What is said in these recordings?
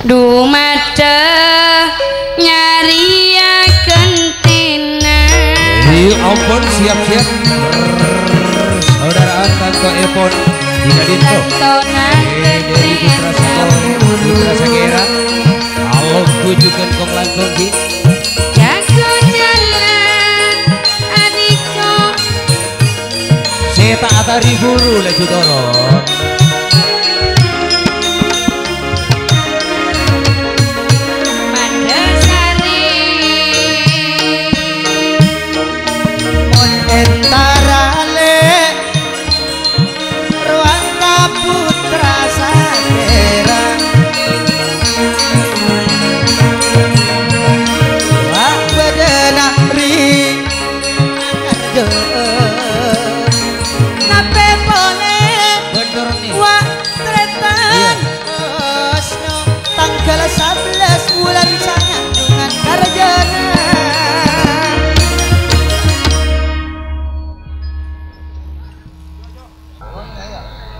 Dumada nyariaken tinan. Ampun siap-siap. Saudara Tanto Epon tidak dinto. Jadi Putra Sagera. Kalau kujukan kong langkong di. Jago jalan adiko. Seta atari guru lecutoro.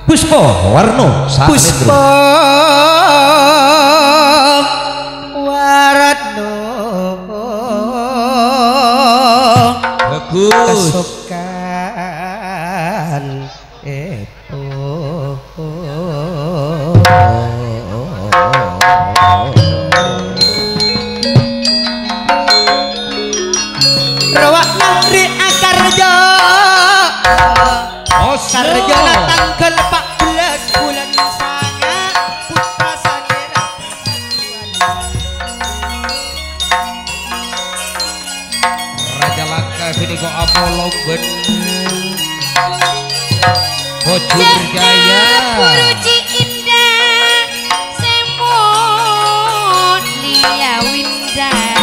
Puspo Warno Puspo Warno bagus kesukaan itu rawak nangri akarjo karjo tanggal 14 bulan sanga Putra Sagera Raja Langka sini kok Apollo ben Bocur Jaya Puruci indah semut lia windah.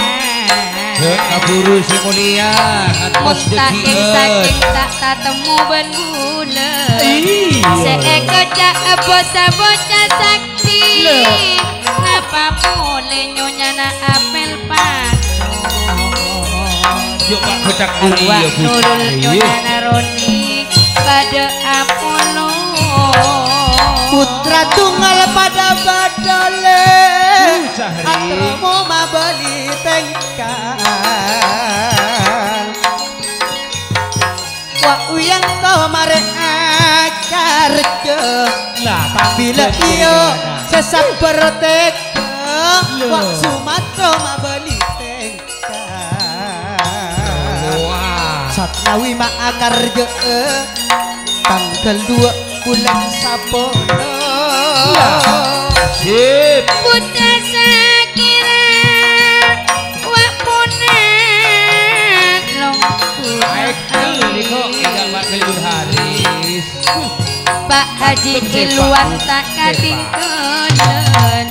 Kaburu si mulia ngantos saking tak temu ben bulan. Seekecak bocah sakti. Ngapa boleh nyonya na apel paton. Yuk Pak kecak uli ya Bu. Nurul nyonya na Roni pada Apollo. Putra tunggal pada badale atromo mabali tengkal wa uyang to mare akarjo bila iyo sesak bertek wa Sumatera mabali tengkal satnawi ma akarjo tanggal 2 bulan Sapono sip Putra Sagera wa punat longku Michael niko tidak bakal Haris Pak Haji Kiluan tak katingkeun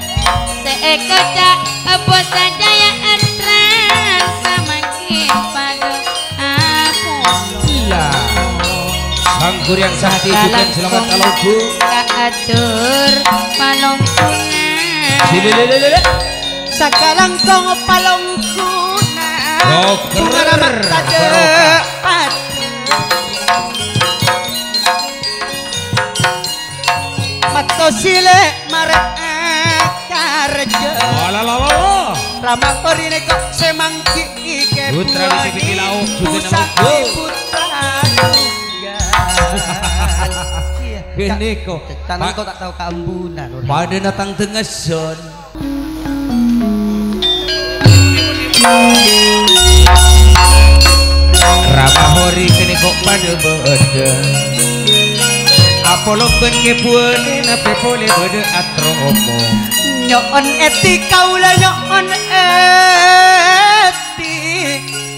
seekecak bosa jaya entran samakin pada Apollo. Sangkur yang sakti bukan selamat kalau Bu Kaatur palongkunan Sililililil sakalangkong palongkunan Roker Barokah matosile marek karjo Walalala ramah korine kok semangki ike Putra di Sipiti Lauk juga nama putra Gini kok tanang kau tak tahu keambunan pada datang tengah son Rama hori kini kok pada beda Apollo ben kepuane nape boleh beda atromo nyon eti kaula nyon eti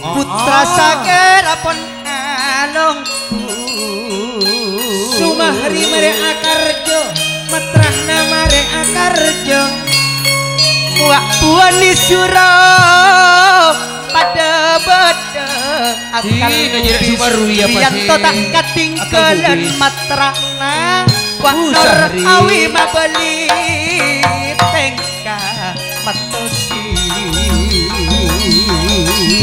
Putra Sagera pon alongku Sumahri mare akarjo matrahna mare akarjo wak puani suro pada beda akal Yanto tak katinggalan matrahna wak nur awi mabeli tengka matosi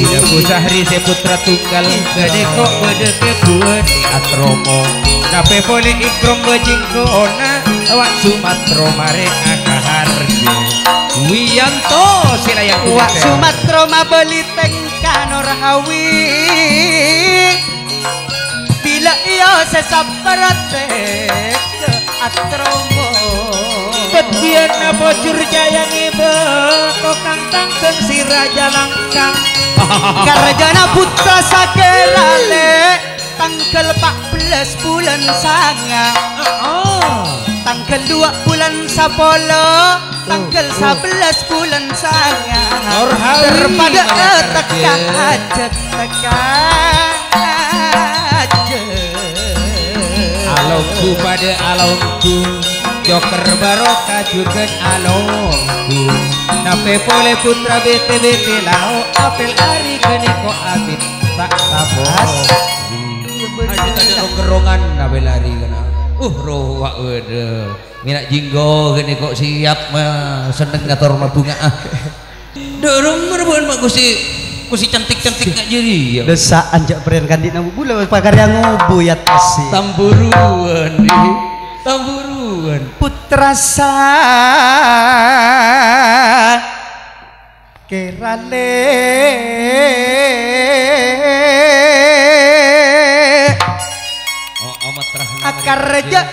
tidak Pusahri se putra tunggal gede kok bede kebuan di atromo nape boleh ikrom bejingkona awak Sumatera mare akaharjo Wiyanto sila yang Wak Sumatro mabeli tengkan Rahawi bila iya sesaperate ke atromo Petian bocur jaya ngibe kokang tangkeng si raja langkang Karjana putra sakerale tanggal 14 bulan sanga tanggal 2 bulan 10 tanggal 11 bulan sanga terpada teka aja alongku pada alongku joker barokah juga alongku nape boleh putra bete lau apel ari keneko abit tak tabos aja ada gerongan nape lari kena roh wede minak jinggo gini kok siap mah seneng ngatur mah bunga dorong merebuan mak kusi cantik-cantik gak jadi desa anjak berian kandi namu bula pakarya ngubuyat asih tamburuan tamburuan putra sa kerale akar jaeng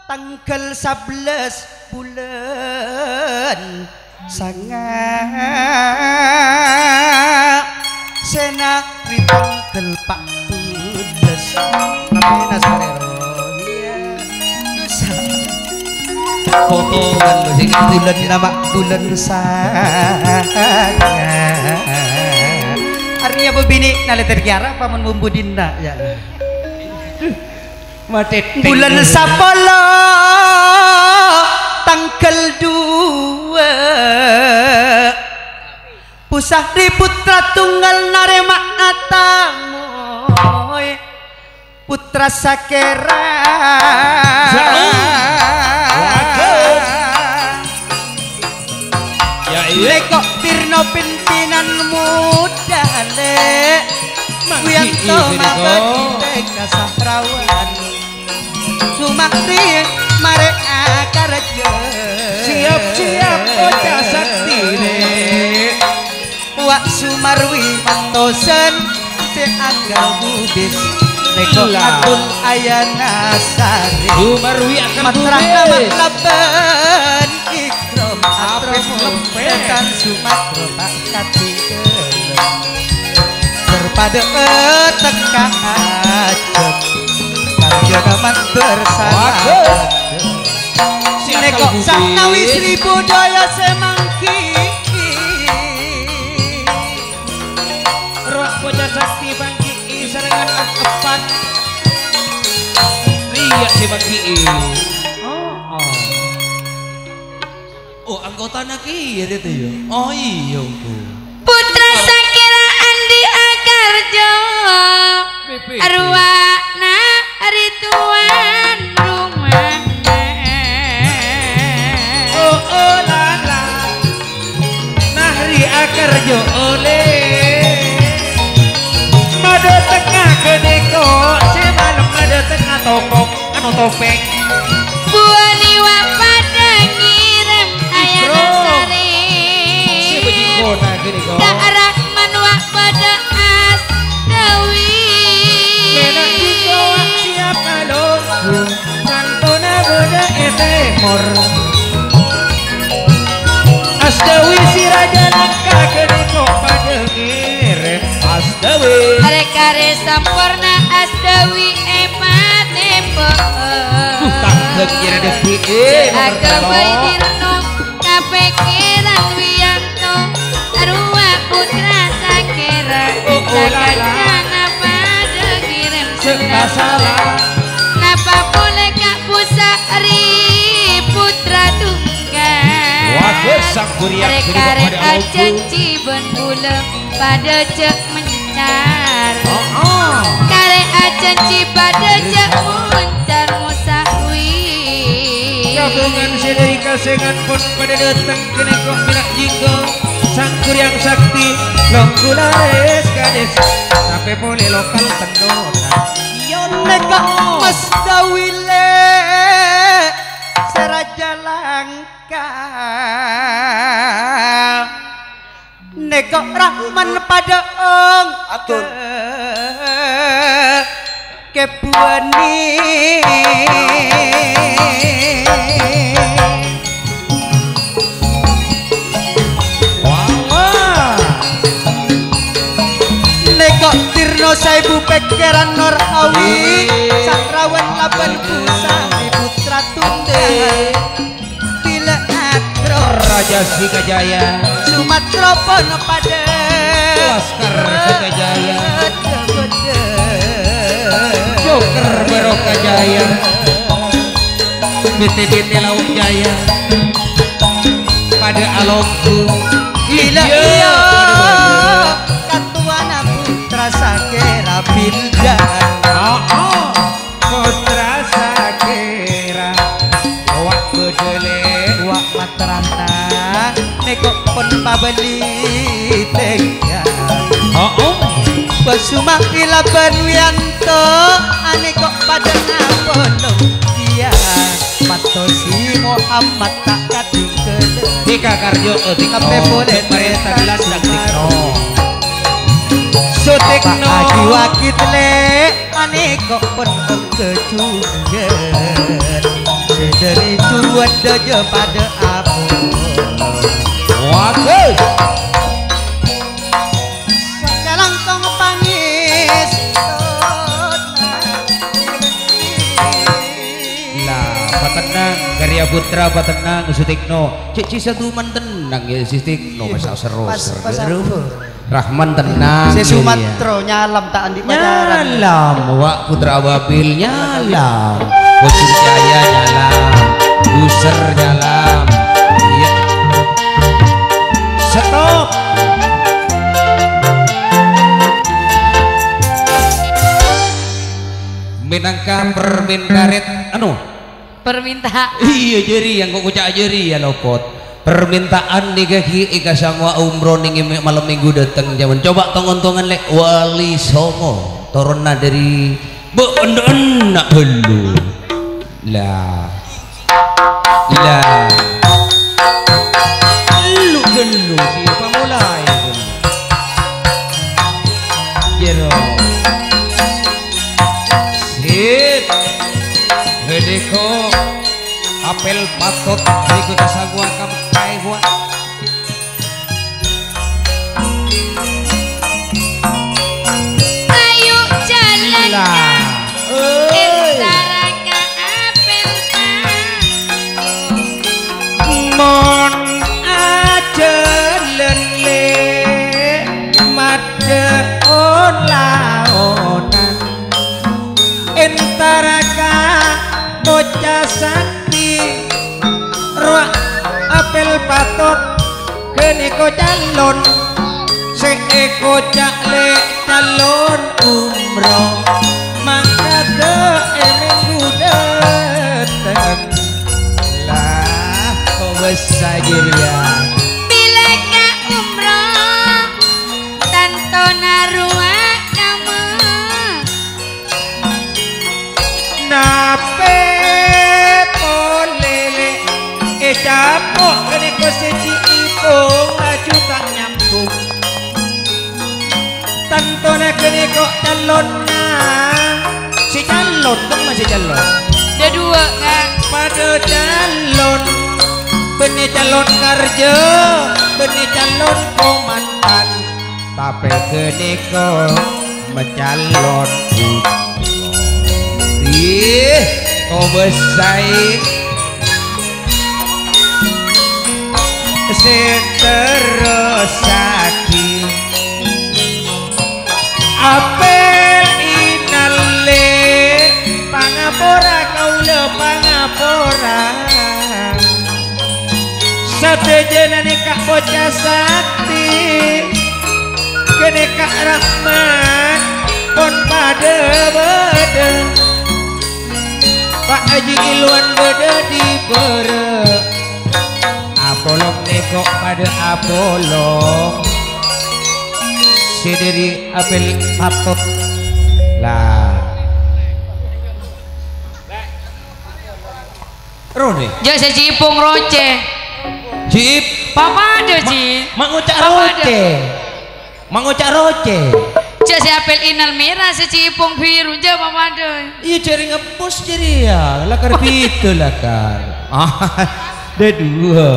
tanggal 11 bulan sanga sena di tanggal 14 namanya sarero iya dosa potongan musik bulan nama bulan sanga artinya bebini naleter kiara paman bumbu dinda ya bulan sapala tanggal 2 pusahri putra tunggal narema atamoy putra sakera ya lekok tirno pimpinan muda le Wiyanto mabadi kasaprawan Sumakri mare akarja siap-siap oca sakti Wak Sumarwi mantosen te agal bubis neko atun ayana sari Sumarwi akan matrah nama bubis laban ikrom Apes lempe. tekan Sumatro tak katinggalan terpada teka ajak karya gaman bersama neko sanawi Sri budaya semangki roh bocah sakti bangki serangan empat lihat si bangki oh anggota naki ya dia tuh ya oh iya Putra Sakira Andi Akarjo arwana rituan rumah oh lala nahri akarjo oleh mada tengah kedeko semalam mada tengah tokok anu topeng buani wapada ngirim ayana sari si bejiko nah kedeko daerah manwa pada as dewi enak jiko siap alonku santuna boda etemor Asdawi si raja nangka kedeko pada ngirim Asdawi kare sampurna asdawi emat tempo tanggeng kira depi agamai dirno kapikiran Wiyanto arwah putra sakera sakana pada ngirim masalah napa boleh kak pusari putra tunggal waduh sang kuriak karek ajan ciben bulan pada cek mencar karek ajan pada cek mencar musawi gabungan sedari kasengan pun pada datang kene kok minak jinggo sang kuriang sakti longkulares kades sampai boleh lokal tendonan neka Mas Dawile seraja lang Nekok Rahman pada Atur kebuani nekok Tirno Saibu Pekeran Nur Awi Sakrawan Laban Pusami Putra Tunde Bila Atro Raja Sikajaya Sumatera Pono pada Laskar Sikajaya Joker Barokah Jaya BT-BT Laut Jaya pada alomku Gila iya Katuana Putra Sakera Bildan Putra Sakera Wak bedele Wak Materana Nekok pun pabeli tega Basuma Ilaban Wianto Ane kok pada napono dia Matosi Muhammad tak kadung kele Tika Karjo Tika boleh Marita Gelas dan Tikno Sutikno Aki wakit le Ane kok pun kejuget Sederi tuan dojo pada apa Waduh tenang Karya Putra patenang Sutikno Cici satu tenang ya Sutikno masa seru Rahman tenang si Sumatro nyalam tak andi pacaran nyalam Wak Putra Ababil nyalam Bosur Jaya nyalam Buser nyalam iya stop minangka permin karet anu permintaan iya jeri yang kok kucak jeri ya lopot permintaan nih kaki ika sangwa umroh nih malam minggu datang zaman coba tongon-tongan lek Wali Songo torona dari beenden nak helu lah lu gelu siapa mulai jero sip Hedeko apel patot Hedeko kasagwa kampai buat ayo jalan Entara ka apel mon ajelen le made olaonan Entara ka bocah sakti ruak apel patot kene ko calon seeko cakle calon umroh mangka ke minggu datang lah kok besajir ya bila ka umroh tanto narua kamu nape polele capok kene ko seci ipung laju tak nyambung tantona kene kok calonna si calon kan masih calon ada dua kak pada calon benih calon kerja benih calon komandan tapi kene kok mencalon ih kau besai seterus sakit apel inale pangapora kaula pangapora satejana nikah bocah sakti kene Kak Rahman pon pada bede Pak Haji Ilwan bede di bere Apolong nekok pada Apolong sederi apel patot lah Roni. Jo secipung roce. Cip. Papa ada Ci. Mangucak roce. Mangucak roce. Jo si apel inal merah secipung biru jo papa ada. Iya cari ngepos jadi ya. Lakar itu lakar. Ada dua.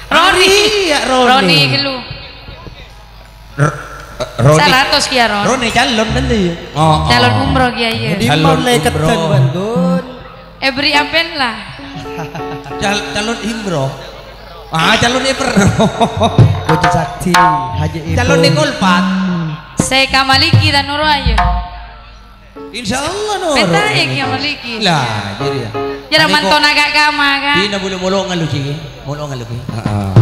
Roni. Iya Roni. Roni gelu. Roni. 100 kia Ron. Roni calon nanti. Oh. Calon umroh kia iya. Di Calon mana keteng umroh. Bandung? Beri apel lah. Calon imroh. Calon imroh. Bocah sakti Haji Ibu. Calon Nikolpat. Saya kamaliki dan nuro ayo. Insya Allah no. Beta ya kamaliki. Lah jadi ya. Jara mantau agak kama kan. Dina boleh molongan lu cigi. Molongan lu.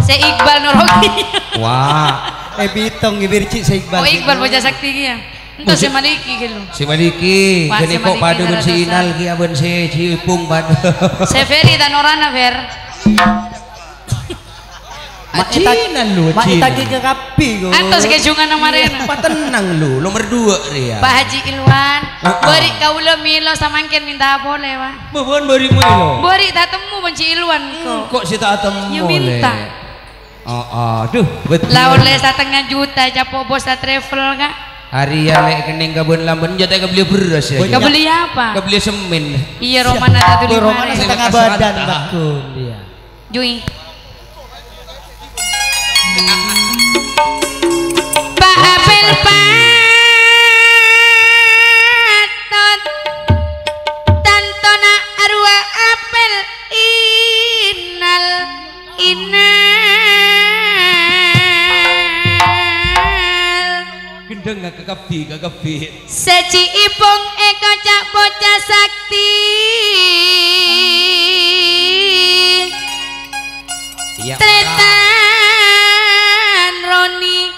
Saya Iqbal Nurogi. Wah. Bitong ngibirci sa Iqbal. Oh Iqbal bocah sakti kia. Entah si Maliki gitu. Si Maliki, Pak, gini si kok Maliki padu ben si naradosa. Inal ki aben si Cipung padu. Saya Ferry dan Orana Fer. Cinan lu, Mak Cina. itagi ke kapi go. Antos kejungan kemarin. Patenang lu, nomor 2 Ria. Pak Haji Ilwan, beri kaulo milo samangken minta boleh Pak. Mohon beri mu lo. Beri tak temu benci Ilwan kok. Kok si tak temu Ya minta. Aduh, betul. Lah oleh 1,5 juta capo bos travel kak. Hari ya lek kening kabun lamun jatah kebeli beras ya. Kebeli apa? Kebeli semen. Iya Romana tatu Tuh lima. Romana setengah Lekas badan rata. bakun dia. Jui. Pak Apel patot tantona arwa apel inal Gendeng nggak ke kapi. seci ipung eko cak bocah sakti Iya. tretan Roni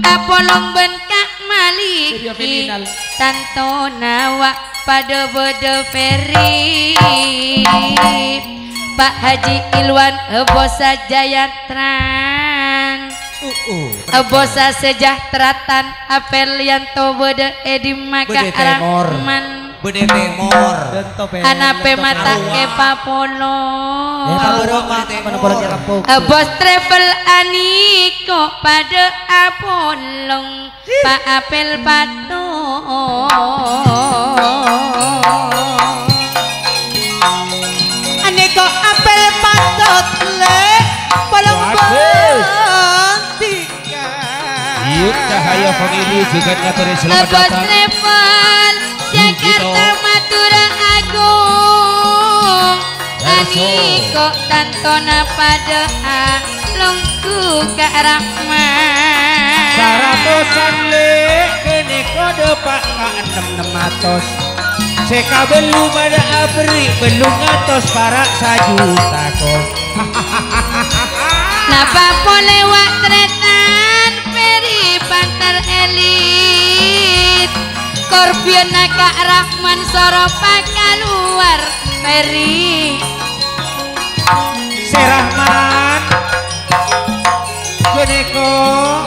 apolong ben kak maliki Fenomenal. tanto nawa pada bode Ferry Pak Haji Ilwan bosa jayatran bosa sejahteratan apel yanto bode Edi maka Bede temor. Rahman Bede temor. Dento pe. anape mata ke papolo Roma mana bola kira pok. bos travel aniko pada apolong Pak Apel pato Aneko apel patot le polong bantika. Yuk cahaya family juga nyaturi selamat bos datang. travel Jakarta Madura Agung aniko tantona pada alongku Kak Rahman 100-an le kene kode pak ka 600. Seka belum ada abri belum ngatos para sajuta kok. Napa boleh wak tretan Ferry Bantar elit Scorpion Kak Rahman Soropa keluar Ferry Serahman kene kok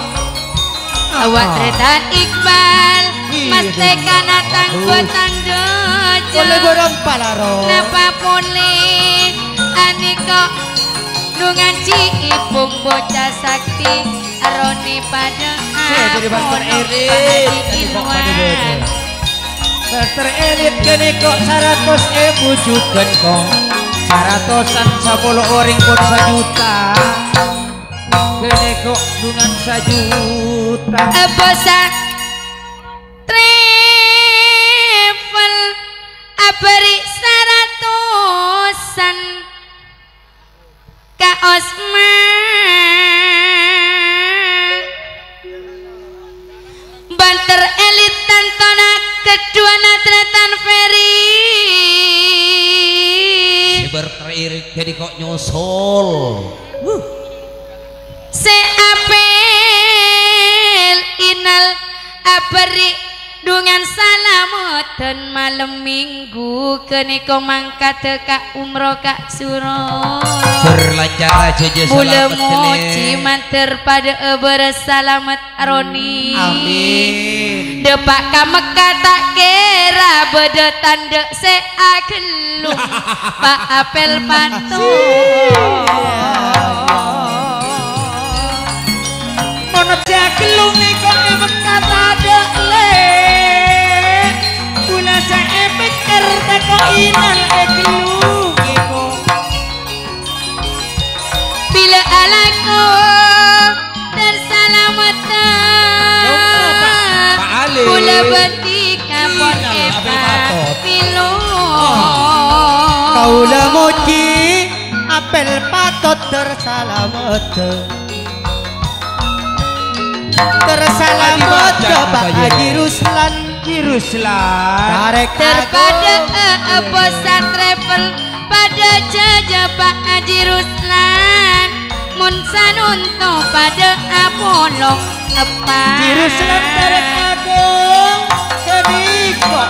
awak tretan Iqbal Mas Teka natang gotang Boleh dojo borong palaro. Napa boleh aniko dengan Cipung bocah sakti Roni pada Saya jadi bantuan elit. Ilwan Banter elit kene kok 100 bujukan kok 100-an 10 orang pun sajuta kene kok dengan sajuta bosa travel aberi 100-an Kak Osman banter elit tantona kedua natretan Ferry si berteririt jadi kok nyusul seapel inal aberi dengan salamoten malam minggu keniko mangkat ka umroh Kak Suro berlancar aja mula selamat moci kene. manter pada bersalamat Roni Amin Depak kameka tak kira bede tanda se agelung Pak apel patuh Mono jagelung niko emek kata le Kula saya pikir teko inal egelung niko Bila alaku tersalamatan Kula beti kapon epa pilu Kaula moji apel patot tersalamet Tersalamet Pak Haji Ruslan Tarik terpada bosan travel pada jajah Pak Haji Ruslan mun sanunto pada apolong apa Haji Ruslan tarik agung keniko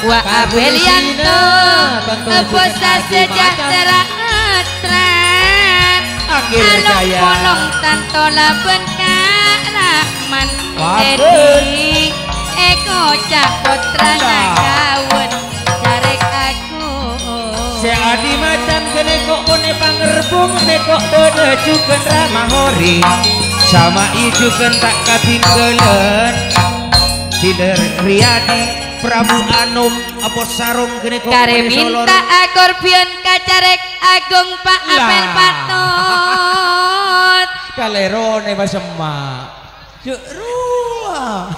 wa abelianto bosa sejahtera atran along polong tanto laben karahman edi eko cakot ranagawen jarek aku Seadi macan kene kok one pangerbung nekok dode juga ramah hori sama ijukan tak katinggelen Sider Riyadi Prabu Anum apa sarung kene kok kare minta akorbion kacarek agung Pak apel patut kalerone basema cuk ruah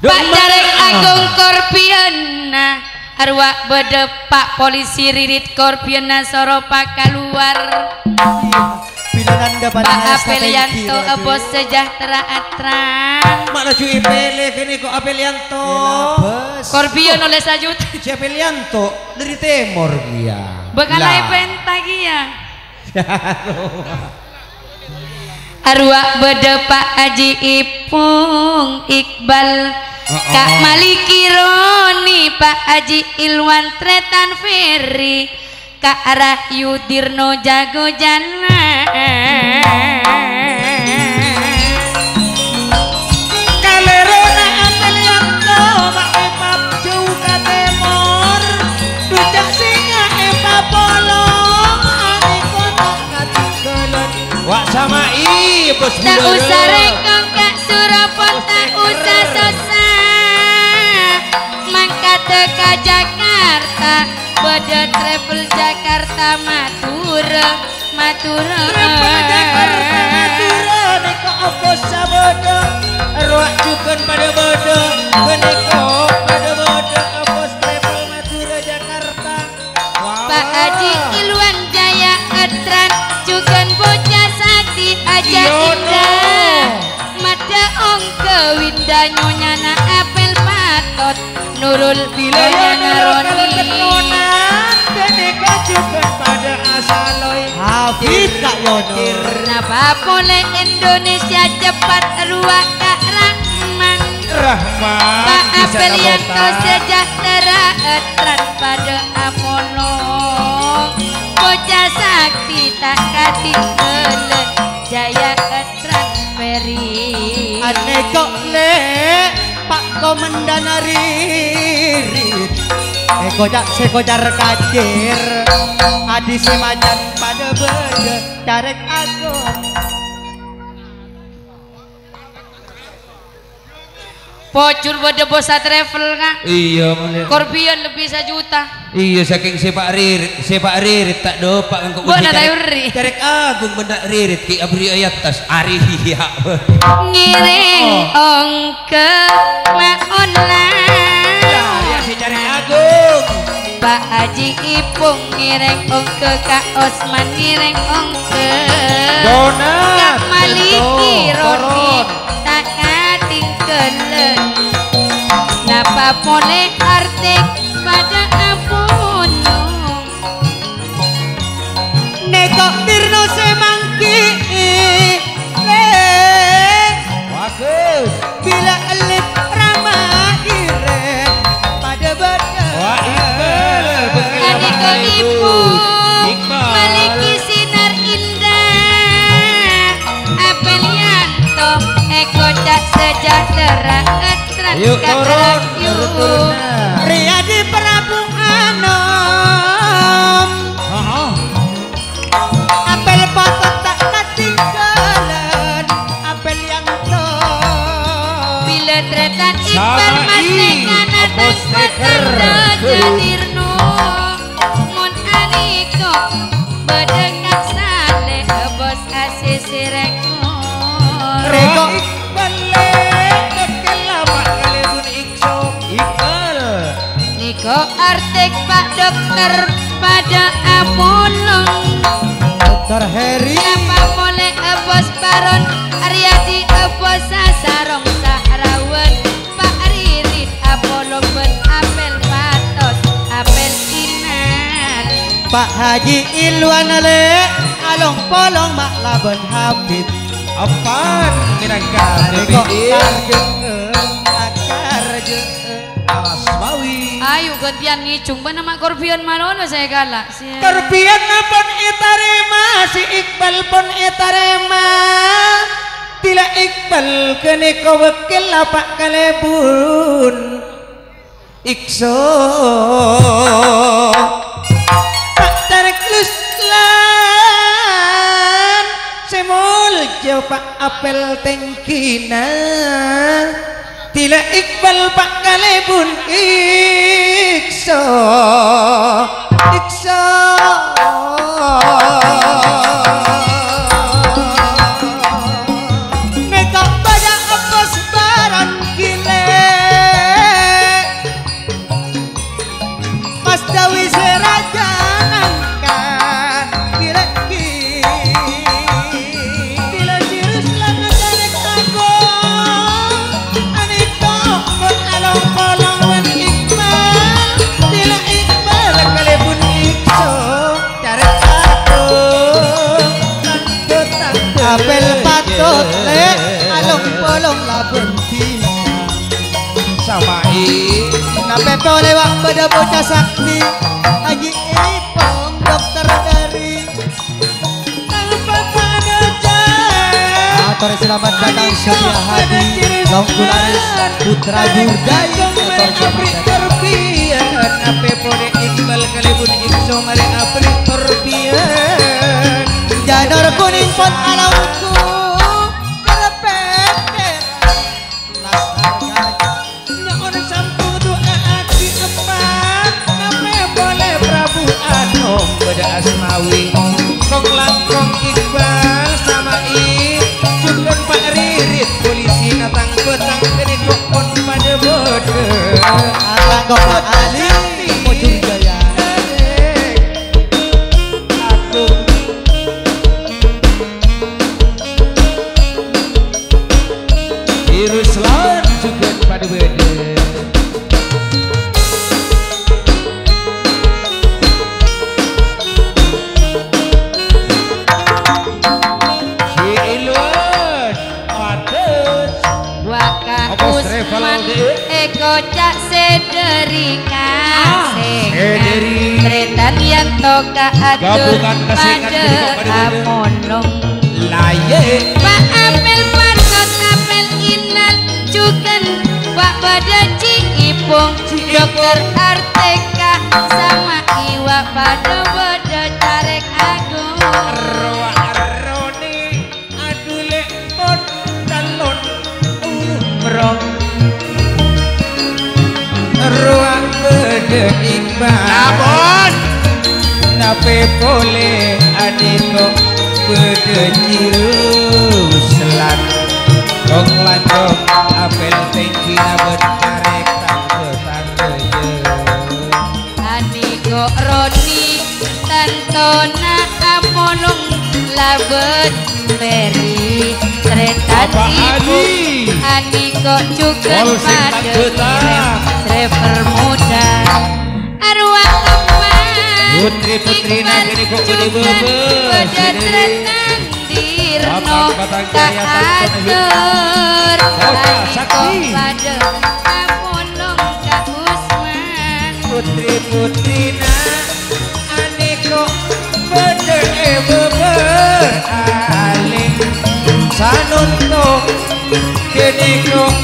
Pak carek agung korbion arwah bede Pak polisi ririt korbion soro Pak keluar Bila nanda Pak Apelianto bos sejahtera atran mana cuy pele kene kok Apelianto korbion oleh sajut si Apelianto dari Timor dia bekalai pentagi ya arwah bede Pak Haji Ipung Iqbal Kak Maliki Roni Pak Haji Ilwan Tretan Ferry Kak Rahyu Dirno Jago Jalan kalerona Apelianto mak emap jauh ka Timor rujak singa emap polong ane kotak katinggalan wak sama bos tak usah rekong Kak Surapon tak usah susah mangkat ke Jakarta beda travel Jakarta Madura Madura neko opo sabodo ruak jukan pada bodo neko pada bodo opo travel Madura Jakarta Pak Haji Ilwan Jaya Etran jukan bocah sakti aja indah mada ongke winda nyonyana apel patot Nurul Nyana Roni neko jukan pada asaloy Hafid Kak Yono Napa boleh Indonesia cepat ruak Kak Rahman Pak Apelianto sejahtera etran pada apolong bocah sakti tak katinggelen jaya etran Ferry Ane kok le Pak Komandan Ririt sekojar kacir adi semajan pada bede tarik agung pocur bode bosa travel Kak iya mulai korbion lebih 1 juta iya saking sepak ririt tak dopak engkau bukan ada uri tarik agung benda ririt ki abri ayat tas ari hiya ngiring ongke ma online ya si tarik agung Pak Haji Ipung ngiring ongke Kak Osman ngiring ongke Donat Kak Maliki Roni tak katinggelen napa boleh artik pada apono nekok Tirno semangki bagus bila elit ramah iret pada bede wah Aniko Ipung Maliki sinar indah Raetran Yuk turun, yuk turun. Riyadi Prabu Anom apel patot tak ketinggalan apel yang to bila tretan Sama Iqbal I, masengan Apos atas Teker. jadirno mun aniko bedekat sale bos asis rekor Reko Iqbal kelapa kalebun ikso Iqbal niko artik Pak Dokter pada amolong Dr. Heri apa boleh bos Baron Aryadi bos Sasarong Sahrawan Pak Ririt Apollo ben apel patot apel inan Pak Haji Ilwan Ale along polong mak laban Habib apaan minangka Reko DPI akar je Asmawi ayo gantian ngicung ba nama Korpion malono saya galak Korpian pun itarema si Iqbal pun itarema Tila Iqbal kene ko wakil apa kalebun Ikso tak tarik luslan semul jauh pak apel tengkina Tila Iqbal pak kalebun Ikso Ikso Neka pada apa sebaran gile Mas Dawi seraja angkat Bilaki Bila sirus lana jarek aku Anito pun along kolong wan Iqbal Bila Iqbal kalebun Ikso Jarek aku Tanggo apel patut le along polong labun bintang sama I Nape boleh wak pada bocah sakti Haji Ipong dokter dari Tanpa pada jalan Atur selamat datang Setia Hadi Longkularis Putra Jurdai Atur selamat datang terbian ape pone Iqbal kalebun ikso mari apri terbian Janur kuning pun alangku Kelepet Las harganya nyon sampu doa aki apa ape boleh Prabu Anom beda Asmawi kong langkong Iqbal sama I cukup Pak Ririt polisi natang petang kene kok pon pada bode Alang kok Pak Ali Mojur Jaya aku virus lawan juga pada bede si Ilwan atus Waka Apos Usman Revaldi. Eko Cak Sederika Sederi. Tretan yang toka atur Gabungan kesingan pada jadi kok pada beda. amolong laye Pak Apel patot apel inan Juken Pak Badaci Ipong Dokter Arteka sama Iwa pada bodo carek agung arwah aroni adule pon dalon umroh ruang bede Iqbal Namun nape boleh adiko bede ciru selat kong lanjong apel tinggi nabet karek tangge Aniko Roni Tantona Amolong Labet Beri Tretan Bapak Ibu Ali. Aniko juga Polsek pada Tanggetang. Driver muda Arwah Kemang Putri-putri nagini kok gede beber. Pada Tretan Dirno Bapak Batang Jaya Kaatur Bocah Aniko sakti. pada Amolong Kak Usman Putri-putri na aniko bede beber aling sanunto kene kok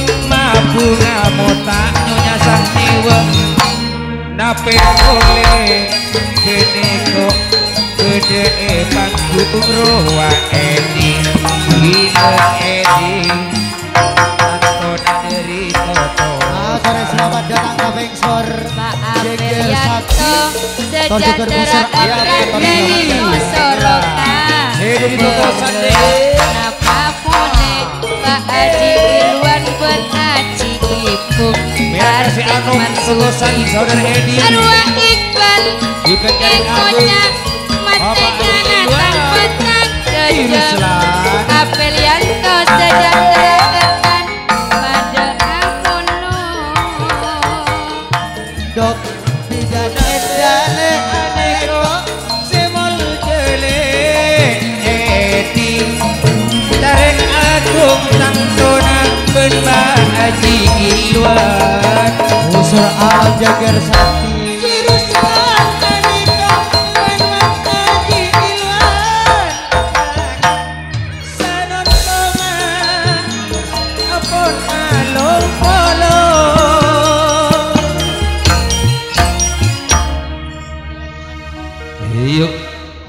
bunga motak nyonya sahniwa nape boleh gede kok gede panggung roa edi gila edi Anton dari Toto Sore selamat datang ke Bengsor Pak Jeger Apelianto Sakti sejahtera akan jadi Soroka dari Toto Sande Napa boleh Pak Haji Irwan Berhaji Ipung Merah si Anung Toto Sandi saudara Edi Arwah Iqbal Bukan dari Ikonya Matenya Natang Petang Gejeng Apelianto sejahtera akan pada Apollo Dok Bidan Edale Aneko semol jele Edi Tarik agung tangtona benbah haji iwan Usur alam Jeger Sakti Yuk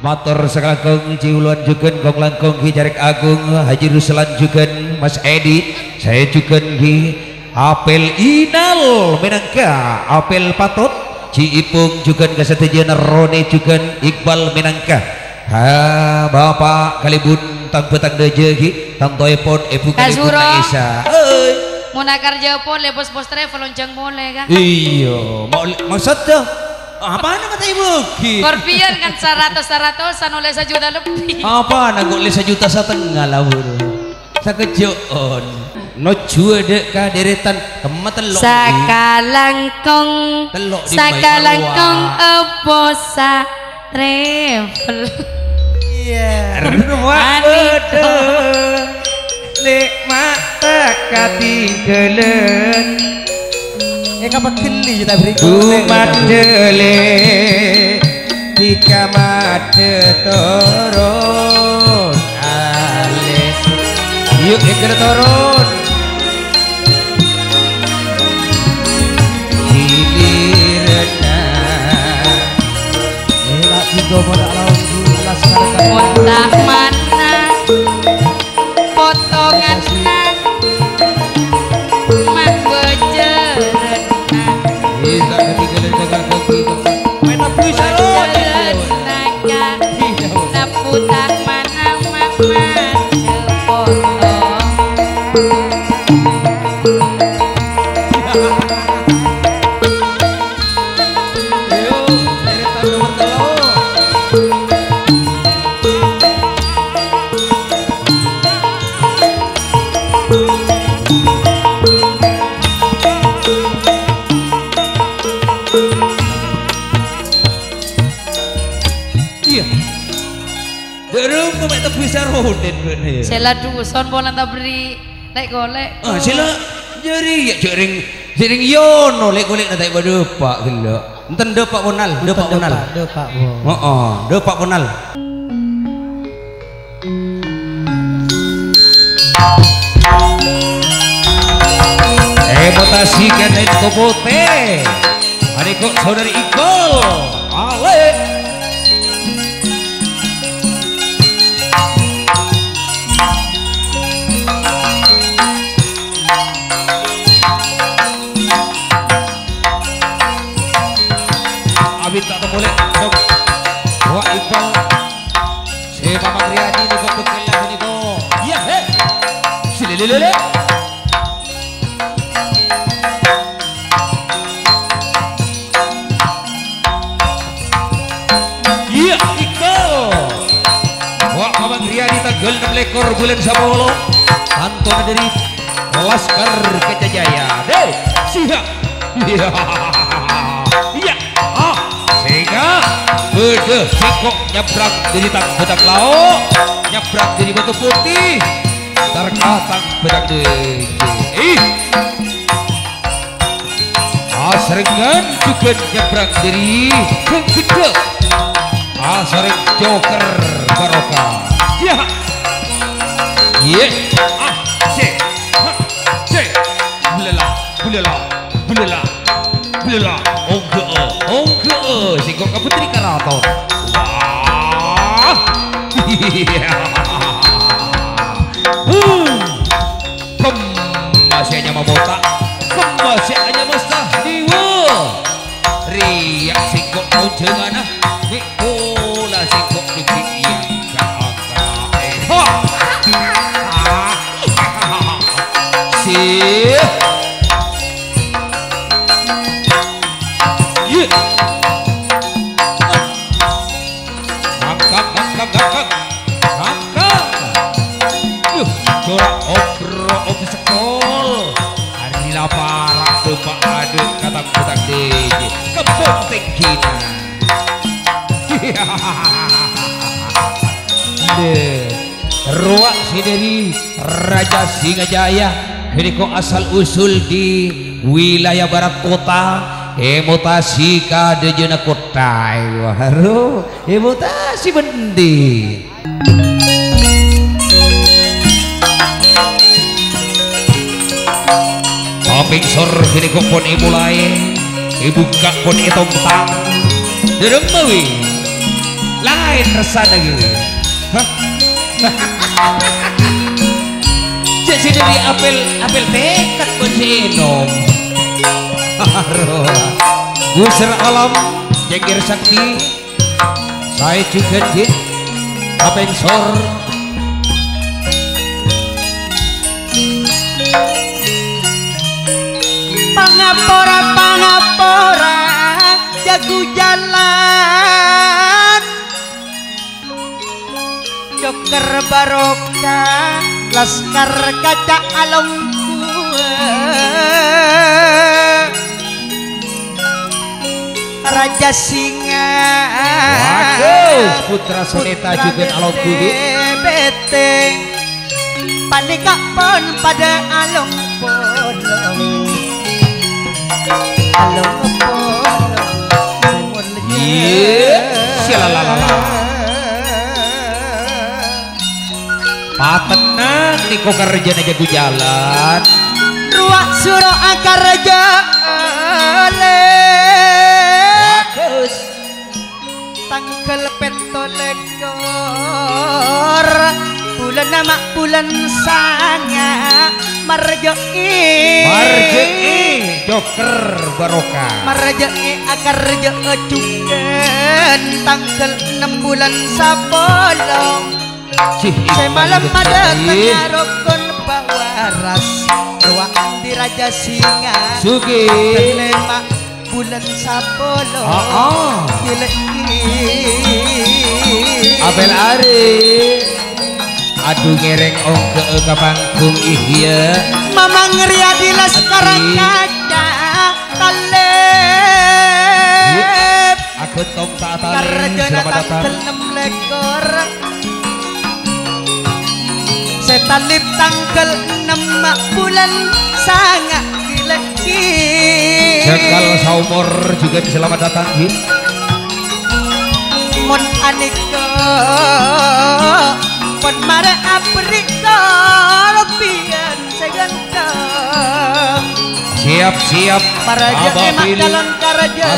motor sekagong ciuluan juga gong langkong ki Jarek Agung Haji Ruslan juga Mas Edi saya juga ki apel inal Minangka apel patut Ci Ipung juga kesetujuan Rone juga Iqbal Minangka ha Bapak Kalibun tang petang deje ki tang toepon ibu Kalibun Naisa mau nakar jauh le bos-bos travel lonceng boleh kan iya maksudnya apa nama kata ibu ki Scorpion kan 100-100an oleh 1 juta lebih apa nagok le 1,5 juta lah bro sakejon no jua dek ka deretan temat telok sakalangkong telok di sakalangkong oposa travel Iya Anito lek mata katinggalan kapan keli kita beri Kumadele Tika made turun Ale Yuk ikut turun Hilirna Enak juga pada lawan laskar Montak mana potongan mak bejeren Kita ketinggalan jaga kaki main apa bisa lo naputak mana mama cepoto Sela duson bolan tak beri lek golek. Sila jering ya jering yono lek golek nanti badepak gila. Enten depak bonal, depak bonal. Depak depak bonal. Mutasi kenen kopote. Adikku saudari Iqbal. Ale. Tak boleh dong. Wah Iqbal, si Mama Riyadi ni kau berkelas ni kau. Ya he, sila lele. Ya Iqbal, wah Mama Riyadi tanggal 6 lekor bulan 10. Anton dari Laskar Kejayaan. Deh, siap. Ya. Sehingga beda singkok nyebrang dari tang bedak lauk nyebrang dari batu putih terkatang bedak deje asrengan juga nyebrang dari kegede asreng joker barokah ya ye ah cek belelah Belela, belela, belela. Ongke, singkong ke Putri Karaton. Wah, kembasiannya mamota, kembasiannya mustahdiwa. Riak singkong kunjungan, mikola singkong dikian angka. Sih. Corak obro sekol hari lapar bapak ada kata-kata DJ kepenting kita ruak si dari Raja Singajaya ini kok asal usul di wilayah barat kota emutasi kade jena kota waru emutasi bendi Aping sor kini kok pun mulai buka pun tentang derem bawi lain resana gitu jadi dari apel tekad pun si enom Gusir alam jengir sakti saya juga di aping sor Pangapora jago jalan Joker barokah laskar kaca alam Raja Singa Putra Soneta juga alam kudu beteng panika pon pada along polong along polong sialalala patenang niko kerja jago jalan ruak suro akar bagus tanggal petolekor bulan nama bulan sanga marjei joker barokah marjei akar juken tanggal 6 bulan sapolong semalam ada pengarokon bawaras ruang di Raja Singa sugi lemak bulan sapolong apel ari aduh ngereng ke panggung iya mamang ria di laskar kaca talep aku tong tak tali karjana tangkel 6 lekor setalip tangkel 6 bulan sangat dileki Jekal saumur juga selamat datang mon aniko pon mare apriko lebihan segantang siap para emak dalam karaja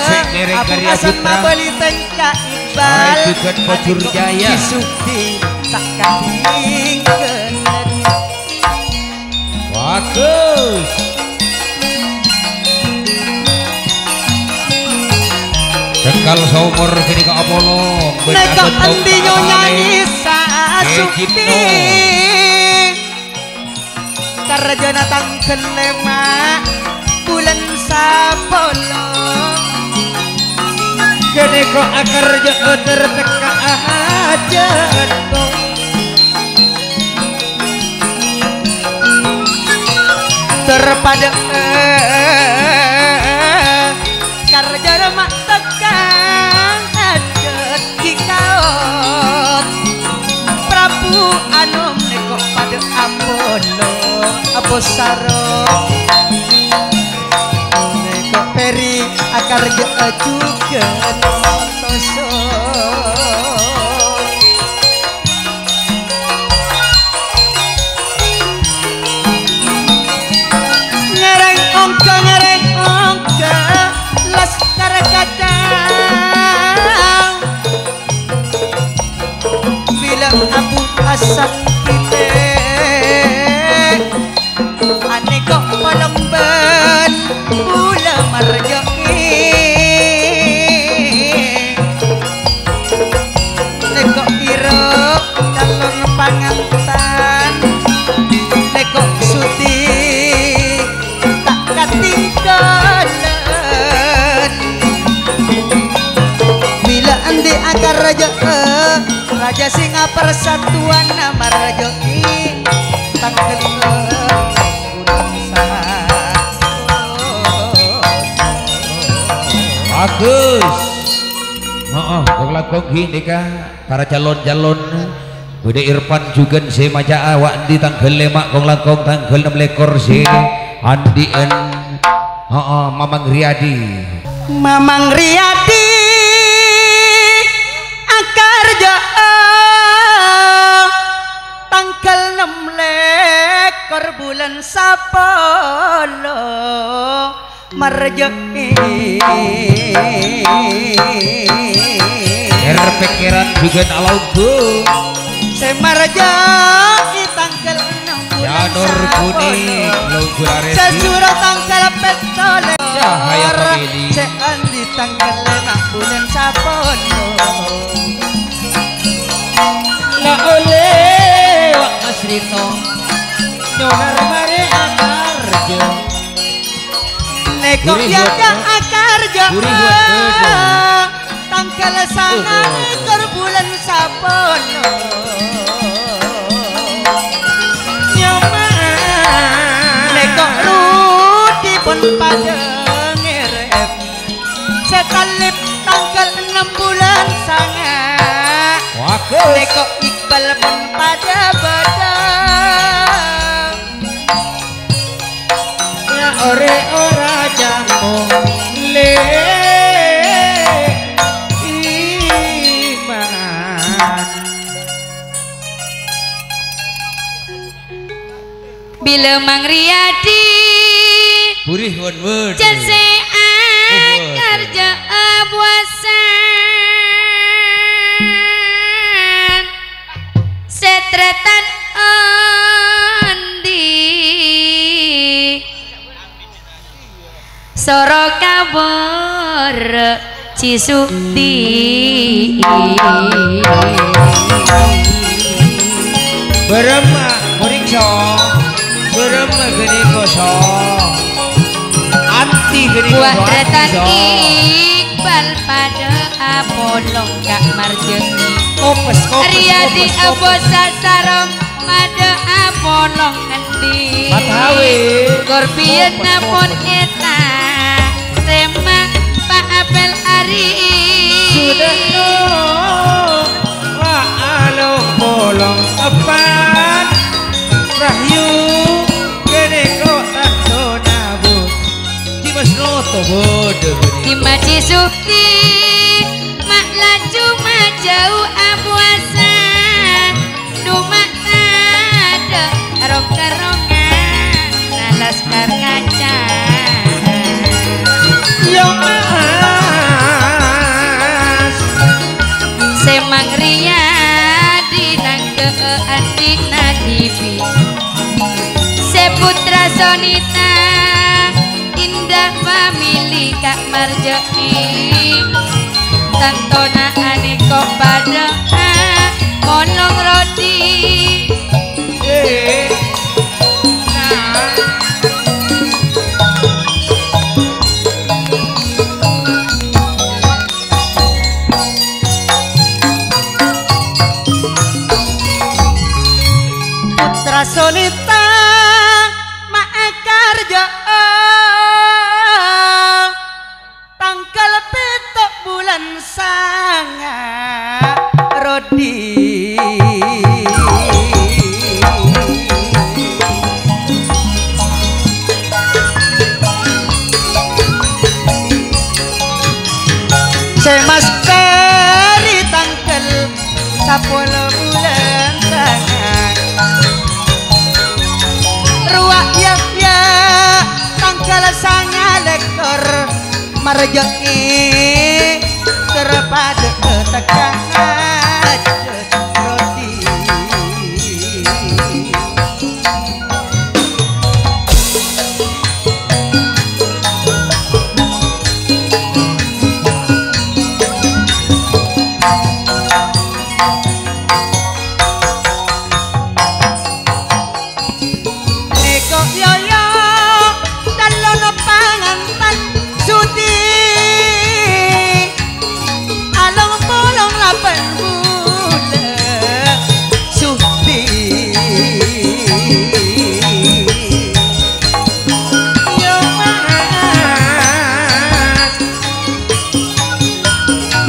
aku asal mabali tengka iqbal juga pacur jaya sukti tak kadingkeun bagus Jekal saumur kini ke Apollo neka antinyo nyanyi sasukti karjana tangkel 5 bulan sapolo kini kok akar terteka aja terpada karjana mak tekan adet kikaot Prabu Anom neko pada Apollo Abosaro neko peri akar juga toso ngereng ongkang Marjo Raja Singa Persatuan Marjo tangkel bagus. Lagu gini kah para calon-calon Bude Irfan juga si maja awak di tanggal 5 kong langkong tanggal 6 lekor si Andien Mamang Riyadi Akarjo tanggal 6 lekor bulan Sapolo Marjo pikiran juga alauku Semarjo tanggal 6 bulan Janur kuning logo aresi Sesuro tanggal petole Cahaya pemilih Seandi tanggal 5 bulan Sapono La oleh wak Mas Rito Nyonar mare Akarjo Neko yada Akarjo tanggal 9 bulan Sapono Neko Rudi pun pada ngerep sekalip tanggal 6 bulan Sanga Neko Iqbal pun pada badang Ya ore ora jamu le Bila Mang Riyadi Burih won jase kerja buasan setretan ondi soro kabur Cisudi Berema murikso Berema geni koso Anti geni koso buat retan Iqbal pada Apolong Kak Marjeni Kopes Riyadi Abo Sasarom pada Apolong Andi Matawi Scorpion napon eta Remang Pak Apel Ari Sudah no Wa along bolong Epan Rahyu Gene kok tanto nabut Dimas noto bodoh di Maci Sukti mak laju majau abuasan dumak ada rong-kerongan nalaskar kaca Yo mas Semang Riyadi nang keandik nadibi Seputra Sonita Indah Famili Kak Marjoni Tantona Aniko pada Molong Rodi Putra Sonita Maakarjo tanggal 7 bulan Sanga Rodi Semas kari tanggal 10 bulan Sanga Ruak ya tanggal Sanga lekor Marjoni terpada tekan Rodi Neko yoyo dalono pangantan Sudi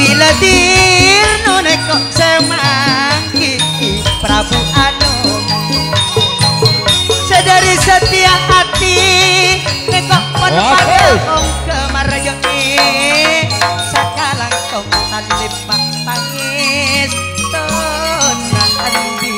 Diledir nuneko semanggi Prabu Anom Sedari setia hati Neko penpadahong kemarjoni Sakalang tong talip pangis Tona andi